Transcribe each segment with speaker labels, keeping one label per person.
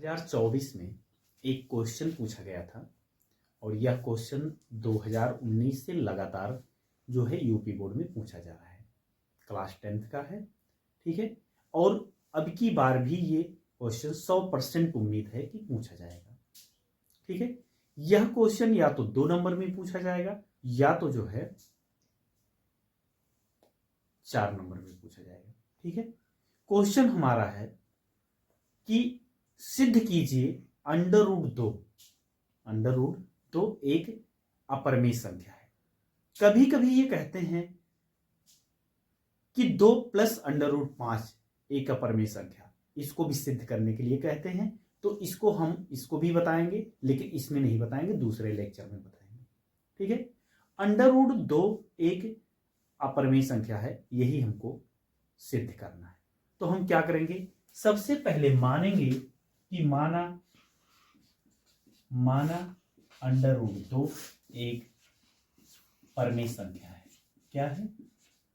Speaker 1: 2024 में एक क्वेश्चन पूछा गया था और यह क्वेश्चन 2019 से लगातार जो है यूपी बोर्ड में पूछा जा रहा है। क्लास 10th का है, ठीक है। और अब की बार भी ये क्वेश्चन 100% उम्मीद है कि पूछा जाएगा, ठीक है। यह क्वेश्चन या तो 2 नंबर में पूछा जाएगा या तो जो है 4 नंबर में पूछा जाएगा, ठीक है। क्वेश्चन हमारा है कि सिद्ध कीजिए अंडर रूट दो एक अपरिमेय संख्या है। कभी कभी ये कहते हैं कि 2 + √5 एक अपरिमेय संख्या, इसको भी सिद्ध करने के लिए कहते हैं। तो इसको भी बताएंगे, लेकिन इसमें नहीं बताएंगे, दूसरे लेक्चर में बताएंगे, ठीक है। √2 एक अपरिमेय संख्या है, यही हमको सिद्ध करना है। तो हम क्या करेंगे, सबसे पहले मानेंगे कि माना √2 एक परमेय संख्या है। क्या है?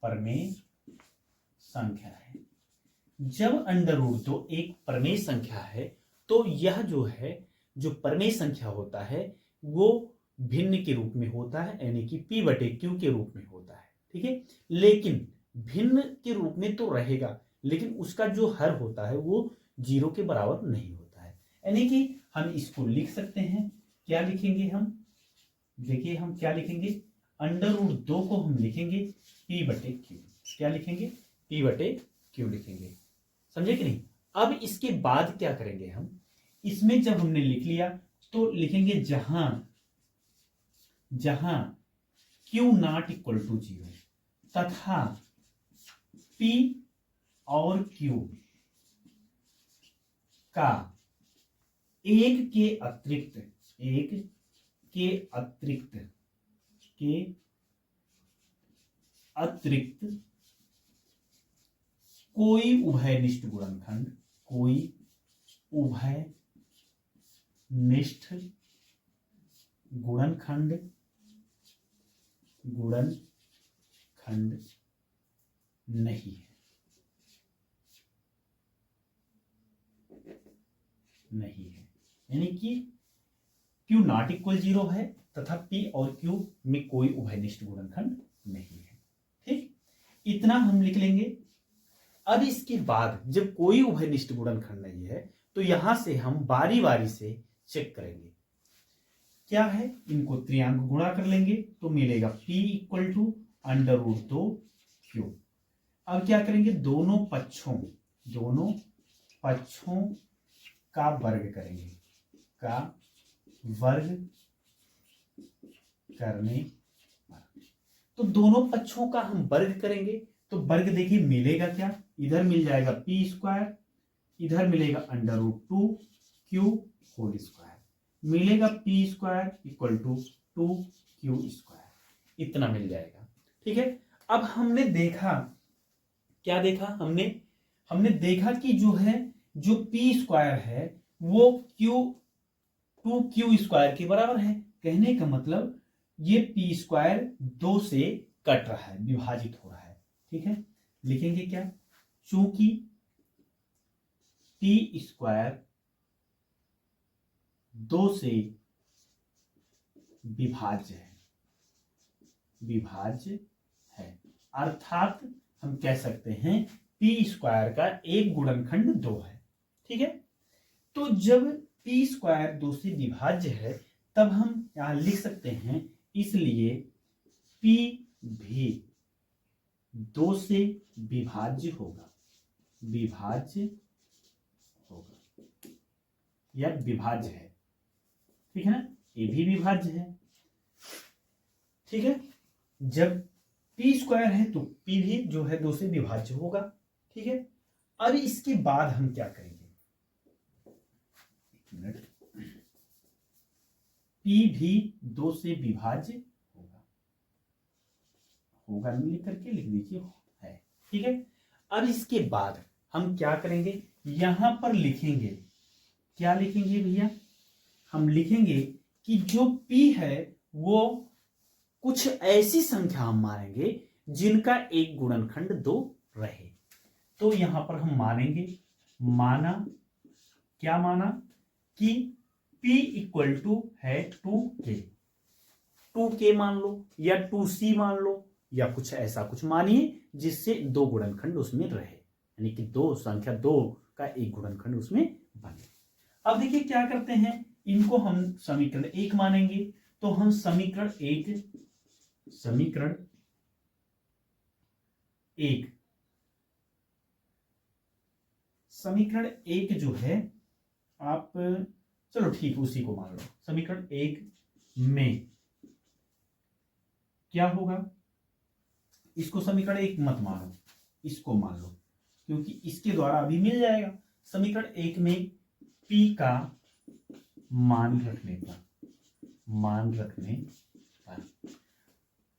Speaker 1: परमेय संख्या है। जब √2 एक परमेय संख्या है तो यह जो है, जो परमेय संख्या होता है वो भिन्न के रूप में होता है, यानी कि p/q के रूप में होता है, ठीक है। लेकिन भिन्न के रूप में तो रहेगा, लेकिन उसका जो हर होता है वो 0 के बराबर नहीं होता है। यानी कि हम इसको लिख सकते हैं, क्या लिखेंगे हम, देखिए हम क्या लिखेंगे, √2 को हम लिखेंगे p/q। क्या लिखेंगे? p/q लिखेंगे, समझे कि नहीं। अब इसके बाद क्या करेंगे हम, इसमें जब हमने लिख लिया तो लिखेंगे जहां q ≠ 0 तथा p और q का एक के अतिरिक्त कोई उभयनिष्ठ गुणनखंड नहीं है, यानी कि q ≠ 0 है तथा p और q में कोई उभयनिष्ठ गुणनखंड नहीं है, ठीक। इतना हम लिख लेंगे। अब इसके बाद जब कोई उभयनिष्ठ गुणनखंड नहीं है तो यहां से हम बारी बारी से चेक करेंगे। क्या है, इनको त्रियांक गुणा कर लेंगे तो मिलेगा p = √2q। अब क्या करेंगे, दोनों पक्षों का वर्ग करेंगे, करने पर। तो दोनों पक्षों का हम वर्ग करेंगे तो वर्ग देखिए मिलेगा क्या, इधर मिल जाएगा p², इधर मिलेगा √2q² मिलेगा p² = 2q², इतना मिल जाएगा, ठीक है। अब हमने देखा, क्या देखा हमने देखा कि जो है, जो p² है वो 2q² के बराबर है। कहने का मतलब ये p² 2 से कट रहा है, विभाजित हो रहा है, ठीक है। लिखेंगे क्या, चूंकि p² 2 से विभाज्य है, अर्थात हम कह सकते हैं p² का एक गुणनखंड 2 है, ठीक है। तो जब p² 2 से विभाज्य है तब हम यहां लिख सकते हैं, इसलिए p भी 2 से विभाज्य होगा, या विभाज्य है, ठीक है ना, ये भी विभाज्य है, ठीक है। जब p² है तो p भी जो है 2 से विभाज्य होगा, ठीक है। अब इसके बाद हम क्या करेंगे, p भी 2 से विभाज्य होगा नहीं लिख करके लिख दीजिए है, ठीक है। अब इसके बाद हम क्या करेंगे, यहां पर लिखेंगे, क्या लिखेंगे भैया, हम लिखेंगे कि जो p है वो कुछ ऐसी संख्या हम मानेंगे जिनका एक गुणनखंड 2 रहे। तो यहां पर हम मानेंगे, क्या माना कि P इक्वल टू है 2K, 2K मान लो या 2C मान लो या कुछ ऐसा कुछ मानिए जिससे दो गुणनखंड उसमें रहे, यानी कि संख्या दो का एक गुणनखंड उसमें बने। अब देखिए क्या करते हैं, इनको हम समीकरण एक मानेंगे, तो हम समीकरण एक जो है, आप चलो ठीक उसी को मान लो। समीकरण एक में क्या होगा, इसको समीकरण एक मत मानो, इसको मान लो, क्योंकि इसके द्वारा अभी मिल जाएगा। समीकरण एक में P का मान रखने पर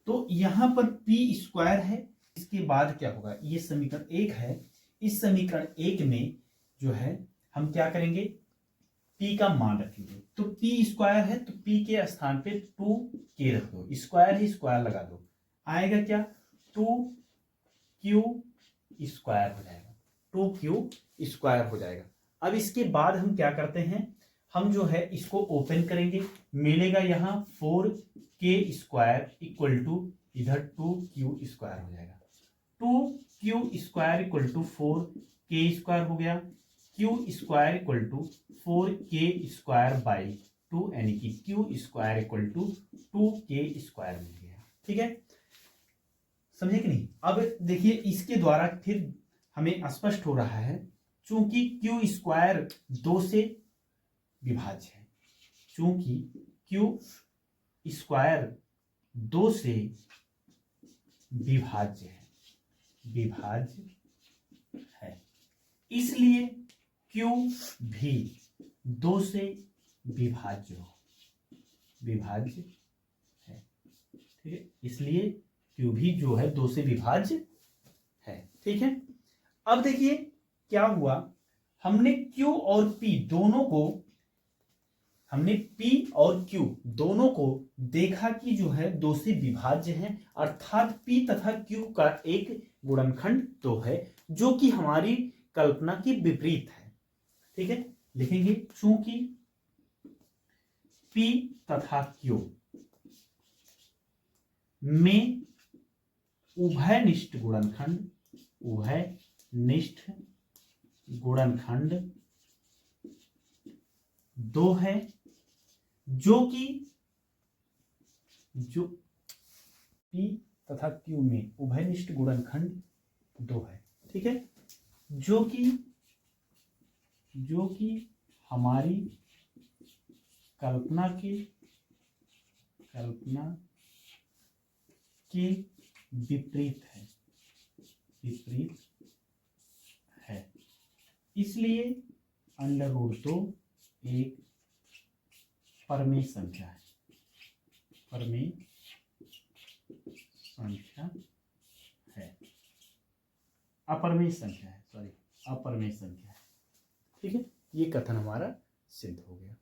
Speaker 1: तो यहां पर P स्क्वायर है, इसके बाद क्या होगा, ये समीकरण एक है, इस समीकरण एक में जो है हम क्या करेंगे, P का मान रखेंगे। तो P स्क्वायर है तो P के स्थान पे 2K रख दो, स्क्वायर ही स्क्वायर लगा दो, आएगा क्या 2Q स्क्वायर हो जाएगा, 2Q स्क्वायर हो जाएगा। अब इसके बाद हम क्या करते हैं, हम जो है इसको ओपन करेंगे, मिलेगा यहाँ 4K स्क्वायर इक्वल टू इधर 2Q स्क्वायर हो जाएगा, 2Q square equal to 4K square हो गया, Q square equal to 4K square by 2, यानी कि Q square equal to 2K square मिल गया। ठीक है, समझे कि नहीं। अब देखिए इसके द्वारा फिर हमें स्पष्ट हो रहा है, चूंकि Q स्क्वायर 2 से विभाज्य है, चूंकि Q स्क्वायर 2 से विभाज्य है, इसलिए Q भी 2 से विभाज्य है। ठीक है, इसलिए Q भी जो है 2 से विभाज्य है। ठीक है, अब देखिए क्या हुआ, हमने Q और P दोनों को देखा कि जो है 2 से विभाज्य है, अर्थात P तथा Q का एक गुणनखंड तो है, जो कि हमारी कल्पना की विपरीत है। ठीक है, लिखेंगे चूंकि P तथा Q में उभयनिष्ठ गुणनखंड 2 है, जो P तथा Q में उभयनिष्ठ गुणनखंड 2 है। ठीक है, जो कि हमारी कल्पना के विपरीत है, इसलिए अंडर रूट 2 एक परमेय संख्या है, अपरमेय संख्या है। ठीक है, ये कथन हमारा सिद्ध हो गया।